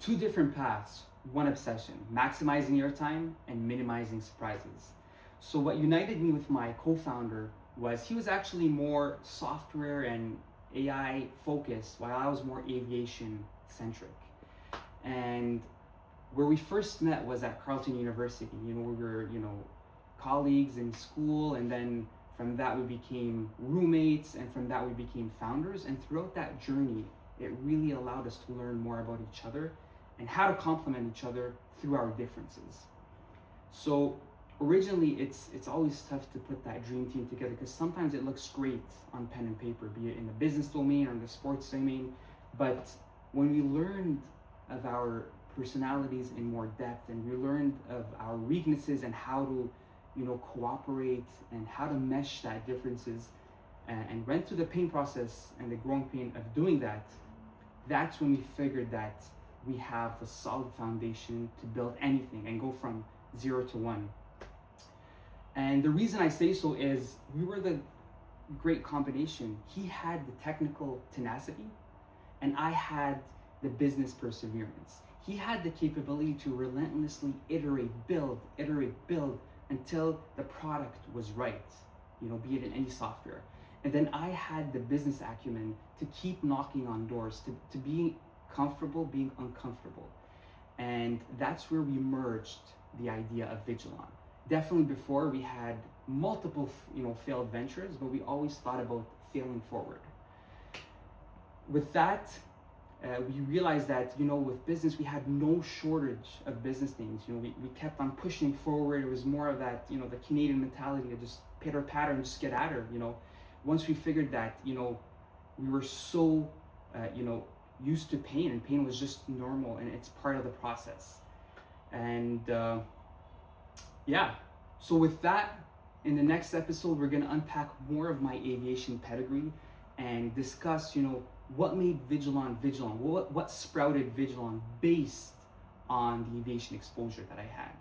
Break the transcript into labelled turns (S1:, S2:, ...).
S1: two different paths, one obsession, maximizing airtime and minimizing surprises. So what united me with my co-founder was he was actually more software and AI focused, while I was more aviation centric. And where we first met was at Carleton University. We were, colleagues in school, and then from that we became roommates, and from that we became founders. And throughout that journey, it really allowed us to learn more about each other and how to complement each other through our differences. So originally, it's always tough to put that dream team together because sometimes it looks great on pen and paper, be it in the business domain or in the sports domain. But when we learned of our personalities in more depth, and we learned of our weaknesses and how to, cooperate and how to mesh that differences, and went through the pain process and the growing pain of doing that, that's when we figured that we have the solid foundation to build anything and go from 0 to 1. And the reason I say so is we were the great combination. He had the technical tenacity, and I had the business perseverance. He had the capability to relentlessly iterate, build, until the product was right, be it in any software. And then I had the business acumen to keep knocking on doors, to be comfortable being uncomfortable. And that's where we merged the idea of VIGELON. Definitely before, we had multiple, failed ventures, but we always thought about failing forward. With that, we realized that, with business, we had no shortage of business names. We kept on pushing forward. It was more of that, the Canadian mentality of just pitter patter and just get at her. Once we figured that, we were so, used to pain, and pain was just normal, and it's part of the process. And so with that, in the next episode, we're going to unpack more of my aviation pedigree and discuss, what made VIGELON VIGELON, what sprouted VIGELON based on the aviation exposure that I had.